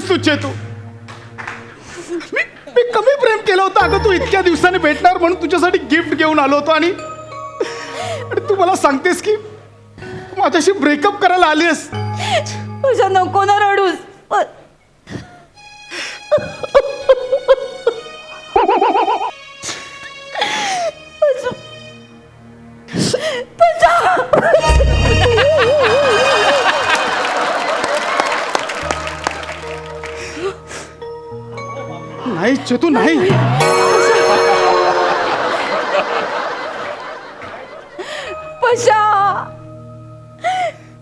आहेस तू चेतू. मी कमी प्रेम केलं होतं अगं. तू इतक्या दिवसांनी भेटणार म्हणून तुझ्यासाठी गिफ्ट घेऊन आलो होतो आणि तू मला सांगतेस की माझ्याशी ब्रेकअप करायला आलीस. तुझ्या नको ना रडूस. नाही चेतू नाही. पशा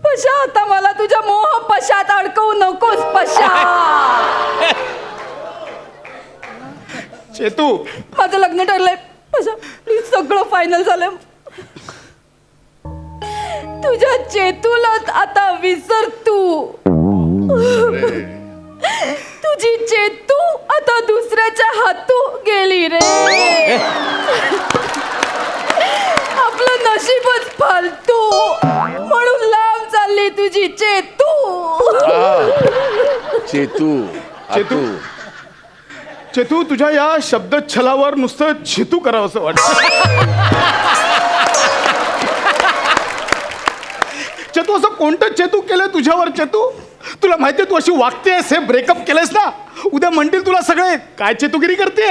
पशा आता मला तुझ्या मोह पशात अडकवू नकोस पशा. चेतू माझं लग्न ठरलंय पशा. प्लीज सगळं फायनल झालंय. तुझ्या चेतूला आता विसर तू. तुझी चेतू आता दुसऱ्याच्या हातू गेली रे. आपलं नशीबच फालतू म्हणून लांब चालली तुझी चेतू. चेतू चेतू चेतू तुझ्या या शब्दच्छलावर नुसतं चेतू करावं असं वाटतं. चेतू असं कोणतं चेतू केलं तुझ्यावर चेतू? तुला माहितीये तू अशी वागतेस, हे ब्रेकअप केलंस ना, उद्या म्हणतील तुला सगळे काय चेतुगिरी करते.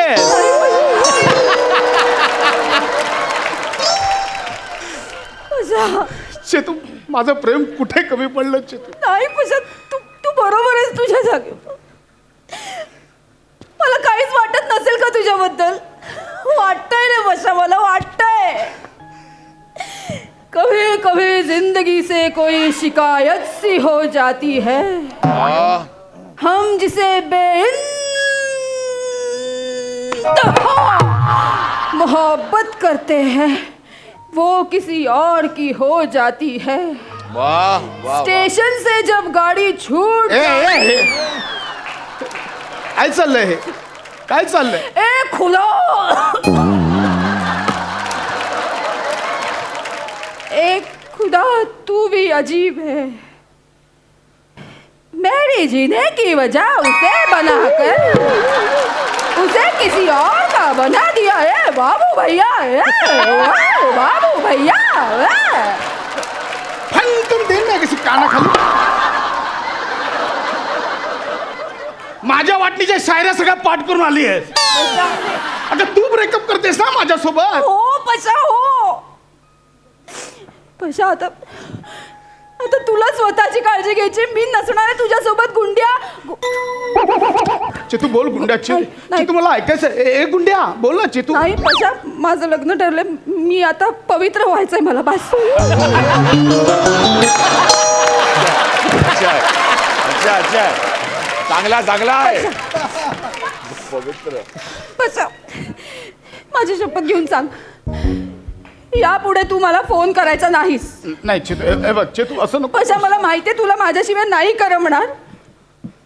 चेतू माझं प्रेम कुठे कमी पडलं चेतू? नाही पशा तू तू बरोबर आहेस तुझ्या जागी. मला काहीच वाटत नसेल का तुझ्याबद्दल? वाटतंय रे पशा, मला वाटतंय. कभी कभी जिंदगी से कोई शिकायत सी हो जाती है. हम जिसे मोहब्बत करते हैं वो किसी और की हो जाती है. वाह वाह. स्टेशन से जब गाड़ी छूट काय चाललंय हे? काय चाललंय? ए खुदा. एक खुदा तू भी अजीब है. मेरी जीने की वजह उसे बनाकर उसे किसी और का बना दिया है बाबू भैया. बाबू भैया तुम देन ना कशी कानाखाली. माझ्या वाटणीच्या शायऱ्या सगळ्या पाठ करून आली आहेस. अगं तू ब्रेकअप करतेस ना माझ्यासोबत. हो पशा हो पशा. आता आता तुला स्वतःची काळजी घ्यायची. मी नसणार आहे तुझ्यासोबत गुंड्या. चेतू बोल गुंड्या. नाही. चेतू मला ऐकायचं. ए गुंड्या बोल ना चेतू. नाही पशा माझं लग्न ठरलंय. मी आता पवित्र व्हायचंय मला बस. अच्छा अच्छा अच्छा. चांगला चांगला आहे. पवित्र. पशा माझी शपथ घेऊन सांग यापुढे तू मला फोन करायचा नाहीस. नाही चेतू ए बघ चेतू असं नको. पशा मला माहितीये तुला माझ्याशिवाय नाही करमणार.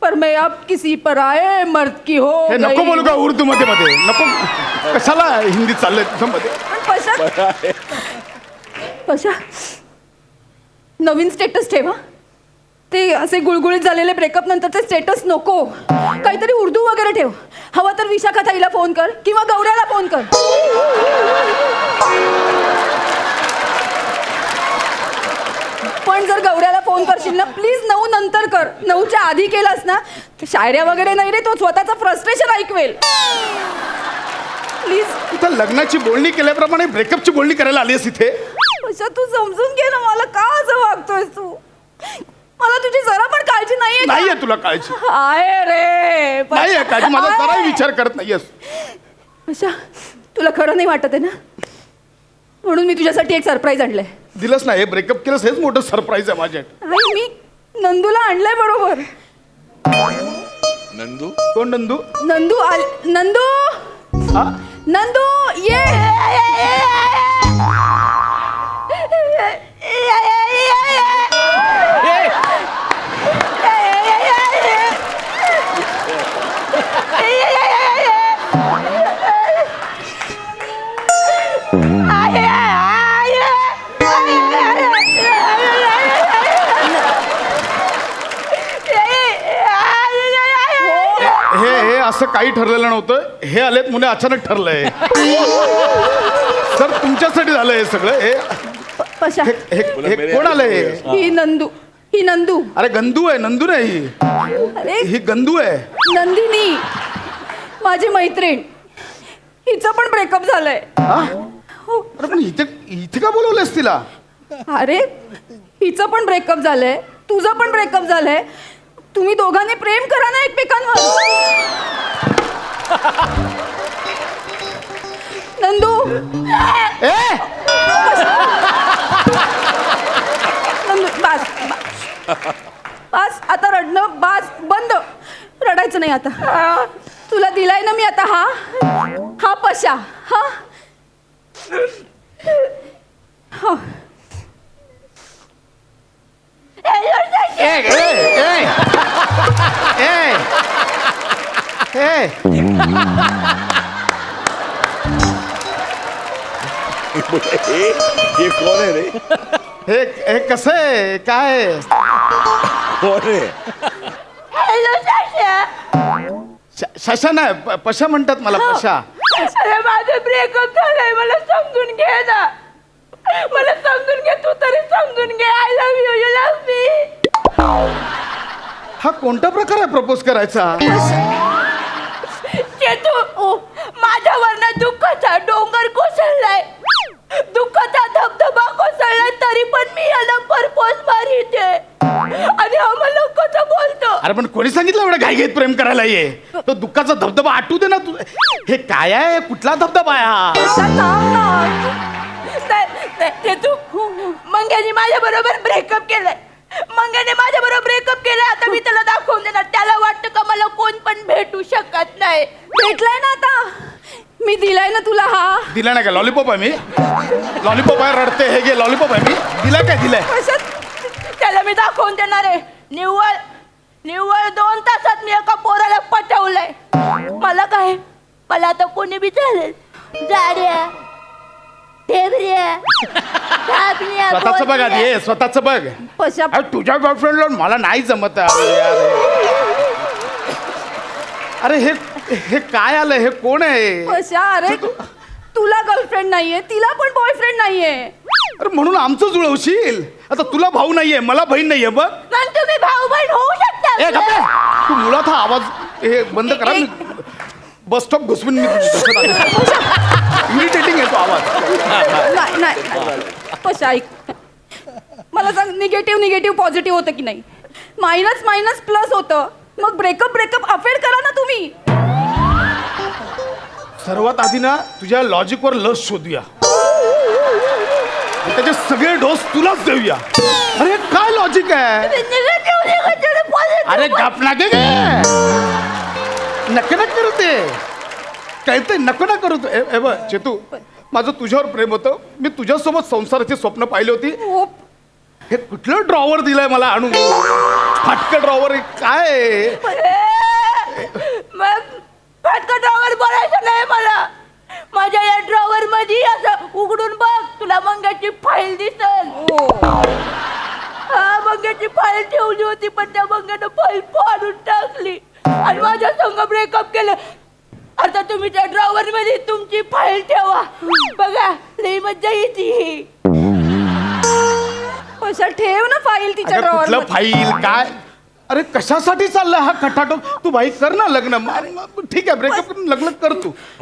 पर मैं अब किसी पराये मर्द की हो हे गई. नको बोलू का उर्दू मध्ये नको. कशाला हिंदीत चाललंय तुझं मध्ये. पण पशा नवीन स्टेटस ठेवा. ते असे गुळगुळीत झालेले ब्रेकअप नंतरचे स्टेटस नको. काहीतरी उर्दू वगैरे ठेव. हवा तर विशाखा ताईला फोन कर किंवा गौऱ्याला फोन कर. पण जर गौऱ्याला फोन करशील ना प्लीज 9 नंतर कर. 9च्या आधी केलास ना शायऱ्या वगैरे नाही रे. तो स्वतःचं फ्रस्ट्रेशन ऐकवेल. प्लीज. इथं लग्नाची बोलणी केल्याप्रमाणे ब्रेकअपची बोलणी करायला आली आहेस इथे. पशा तू समजून घे ना मला. का असं वागतोयस तू? मला तुझी जरा पण काळजी नाहीये. नाहीये तुला काळजी? आहे रे. नाहीये काळजी. माझा जराही विचार करत नाहीयेस. पशा तुला खरं नाही वाटत आहे ना? म्हणून मी तुझ्यासाठी एक सरप्राईज आणलंय. दिलंस ना हे ब्रेकअप केलंस हेच मोठं सरप्राईज आहे माझ्या. नाही मी नंदूला आणलंय बरोबर. नंदू. कोण नंदू? नंदू नंदू हा नंदू ये. हे असं काही ठरलेलं नव्हतं. हे आलेत मुले अचानक ठरलंय. सर तुमच्यासाठी झालं हे सगळं. पशा, हे कोण आलंय? ही नंदू. अरे गंदू आहे, नंदू नाही. अरे ही गंदू आहे. नंदिनी, माझी मैत्रीण. हिचं पण ब्रेकअप झालंय. हा? हो. अरे पण इथे का बोलवलंस तिला? अरे हिचं पण ब्रेकअप झालंय, तुझं पण ब्रेकअप झालंय. तुम्ही दोघांनी प्रेम करा ना एकमेकांवर. नंदू, ए नंदू, बस आता रडणं बस, बंद. रडायचं नाही आता. तुला दिलाय ना मी आता हा पशा. हा हा. हे कोण आहे रे? हे कसं आहे? काय आहे? कोण आहे? शशा नाही, पशा म्हणतात मला. पशा. अरे माझं ब्रेकअप झालंय, मला समजून घे ना. मला समजून घे, तू तरी समजून घे. I love you, you love me. हा कोणता प्रकार आहे प्रपोज करायचा? चेतू, माझ्यावरनं दुःखाचा डोंगर कोसळलाय, दुःखाचा धबधबा कोसळलाय, तरी पण मी याला परपोज मारिते. आणि हा मला कसं बोलतो? अरे पण कोणी सांगितलं एवढं घाईघाईत प्रेम करायला? ये तो दुःखाचा धबधबा आटू दे ना तू. हे काय आहे? कुठला धबधबा आहे हा? चेतू, मंग्याने माझ्या बरोबर ब्रेकअप केलंय. मंग्याने माझ्या बरोबर ब्रेकअप केलंय. आता मी त्याला दाखवून देणार. त्याला वाटतं का मला कोण पण भेटू शकत नाही. भेटलाय ना आता. मी दिलाय ना तुला हा. दिला नाही का? लॉलीपॉप आहे मी. लॉलीपॉप आहे, रडते. हे घे लॉलीपॉप आहे मी. दिलाय काय? दिलाय. त्याला मी दाखवून देणार आहे. निव्वळ 2 तासात मी एका पोराला पटवलंय. मला काय, मला आता कोणी बी चालेल. जाड्या, ढेबऱ्या, धाबऱ्या, स्वतःच बघ आधी. ये स्वतःच बघ. पशा, अरे तुझ्या गर्लफ्रेंडला मला नाही जमत आहे. अरे हे काय आलं? हे कोण आहे? पशा, अरे तुला गर्लफ्रेंड नाहीये, तिला पण बॉयफ्रेंड नाहीये. अरे म्हणून आमचं जुळवशील. आता तुला भाऊ नाहीये, मला बहीण नाहीये. बघ पण तुम्ही भाऊ बहीण होऊ शकता. ए गप्पे. तू मुळात हा आवाज हे बंद करा. बस स्टॉप घुसवून मी इरिटेटिंग आहे तो आवाज. नाही पशा, ऐक. मला सांग, निगेटिव्ह पॉझिटिव्ह होतं की नाही? मायनस प्लस होतं. मग ब्रेकअप अफेअर करा ना तुम्ही. सर्वात आधी ना तुझ्या लॉजिकवर लस शोधूया. त्याचे सगळे डोस तुलाच देऊया. अरे काय लॉजिक आहे? अरे गप ना गे. नका करू ते. कळतंय? नको ना करू. ए बघ चेतू, माझं तुझ्यावर प्रेम होतं. मी तुझ्यासोबत संसाराची स्वप्न पाहिली होती. हे कुठलं ड्रॉवर दिलंय मला आणून? फाटकं ड्रॉवर काय? फाटका ड्रॉवर बोलायचं नाही मला. माझ्या या ड्रॉवर मध्ये असं उघडून बघ, तुला मंग्याची फाईल दिसल. हा, मंग्याची फाईल ठेवली होती, पण त्या मंग्यानं फाईल फाडून टाकली आणि माझ्या संग ब्रेकअप केलं. आता तुम्ही त्या ड्रॉवर मध्ये तुमची फाईल ठेवा. बघा, लई मज्जा येते. कशा ठेव ना फाईल तिच्या ड्रॉवर. कुठलं फाईल काय? अरे कशासाठी चाललाय हा खटाटोप? तू भाई कर ना लग्न. ठीक आहे, ब्रेकअप करून लग्न कर.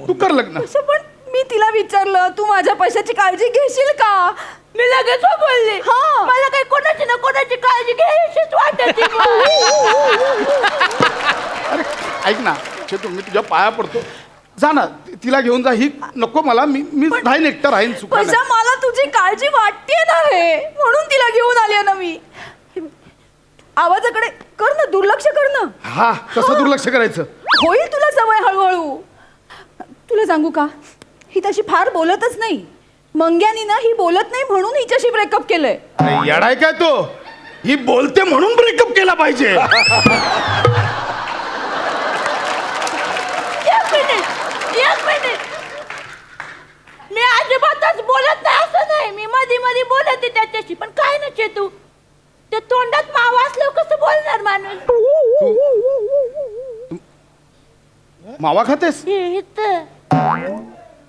तू कर लग्न. पण मी तिला विचारलं, तू माझ्या पैशाची काळजी घेशील का? मी लगेच हो बोलली. हा, मला काही कोणाची ना कोणाची काळजी घ्यायचीच वाटत. अरे ऐक ना चेतू, मी तुझ्या पाया पडतो. जा ना, तिला घेऊन जा. ही नको मला. मी राहीन, एकटं राहीन. पैसा, मला तुझी काळजी वाटते ना रे, म्हणून तिला घेऊन आली ना मी. आवाजाकडे कर ना, दुर्लक्ष कर ना. हा, कसं दुर्लक्ष करायचं? होईल तुला सवय हळूहळू. तुला सांगू का, ही तशी फार बोलतच नाही. मंग्यानी ना ही बोलत नाही म्हणून हिच्याशी ब्रेकअप केलंय. अरे येडाय काय तो? ही बोलते म्हणून ब्रेकअप केला पाहिजे. एक मिनिट. मी अजिबातच बोलत नाही असं नाही. मी मध्ये बोलते त्याच्याशी. पण काय ना चेतू, ते तोंडात मावा असलं कसं बोलणार माणूस? मावा खातेस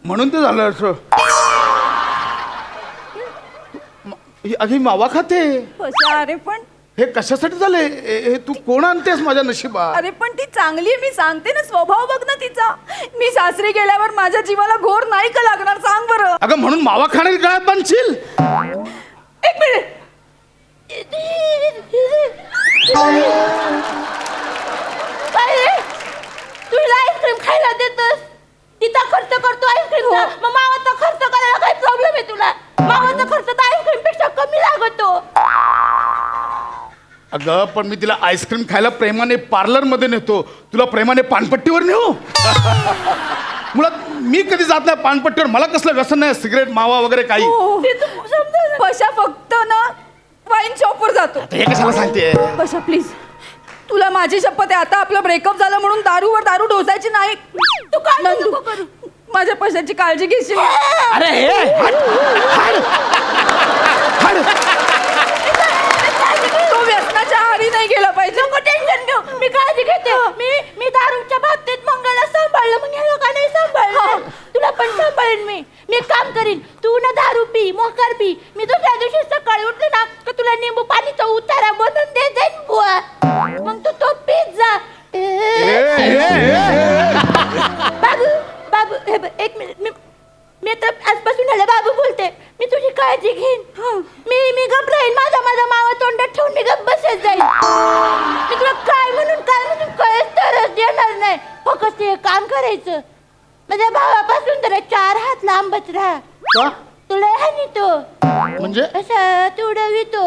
म्हणून ते झालं असं. अगं मावा खाते. पशा अरे पण हे कशासाठी झाले? हे तू कोण आणतेस माझ्या नशिबात? अरे पण ती चांगली आहे, मी सांगते ना, स्वभाव बघ ना तिचा. मी सासरी गेल्यावर माझ्या जीवाला घोर नाही का लागणार सांग बरं. अगं म्हणून मावा खाण्याची गळ्यात बांधशील? एक मिनिट. तुला आईस्क्रीम खायला देतस, तिचा खर्च करतो आईस्क्रीमचा, मग मावाचा खर्च करायला काय प्रॉब्लेम आहे तुला? मावाचा खर्च तर आईस्क्रीम पेक्षा कमी लागतो. अगं पण मी तिला आईस्क्रीम खायला प्रेमाने पार्लर मध्ये नेतो, तुला प्रेमाने पानपट्टीवर नेऊ? मुळात मी कधी जात नाही पानपट्टीवर, मला कसलं व्यसन नाही सिगरेट मावा वगैरे काही. ते तू समजा ना. पशा फक्त ना वाईन शॉपवर जातो. हे कशाला सांगते? पशा प्लीज, तुला माझी शपथ आहे, आता आपलं ब्रेकअप झालं म्हणून दारूवर दारू ढोसायची नाही. तू काळजी नंदू, नको करू. माझ्या पशाची काळजी घेशील. अरे हे हट, हट, हट. तो व्यसनाच्या आहारी नाही गेला पाहिजे. नको टेन्शन घेऊ, मी काळजी घेते. मी दारूच्या बाबतीत मंगळला सांभाळलं, मग ह्या लोकांनाही सांभाळलं. तुला पण सांभाळेन मी. मी एक काम करीन, तू ना दारू पी, मोकार पी. मी दुसऱ्या दिवशी सकाळी उठले ना तर तुला निंबू पाणीचा उतारा बनवून दे जाईन बुवा. मग तू तो पीत जा. बाबू बाबू हे बघ, एक मिनिट. मी आता आजपासून ह्याला बाबू बोलते. मी तुझी काळजी घेईन. मी गप राहीन. माझा मावा तोंडात ठेवून मी गप बसत जाईल. मी तुला काय म्हणून कळत तरच देणार नाही. फक्त हे काम करायचं, माझ्या भावापासून तर 4 हात लांबच राहा. का? तुला हानी तो म्हणजे असं तुडवितो.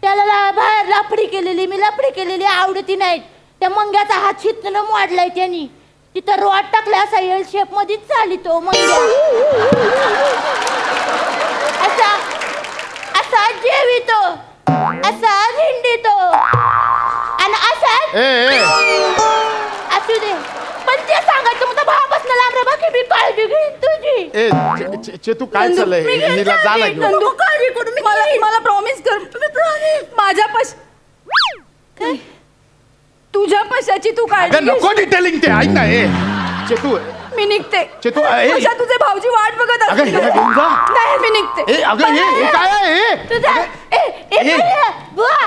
त्याला बाहेर लापडी केलेली आवडती नाही. त्या मंग्याचा हात शितनं मोडलाय त्यांनी. तिथं रॉड टाकला असा एल शेप मध्येच चाली तो मंग्या. असा जेवितो, असा हिंडितो आणि असा असू दे. पण ते सांगायचं मग भावापासून लांब रे, बाकी मी काळजी घेईन तुझी. चेतू काय चाललंय? मी घेईन हिला जा काळजी. लागलं. नको काळजी करू. मी मला प्रॉमिस कर, माझ्या काय? तुझ्या पशाची तू काळजी अगं नको घेशील. डिटेलिंग ते ऐक ना. चेतू मी निघते. चेतू, पशा तुझे भाऊजी वाट बघत अगं असतील. हिला घेऊन जा. नाही मी निघते. अगं हे काय आहे? तुझा हे? बुवा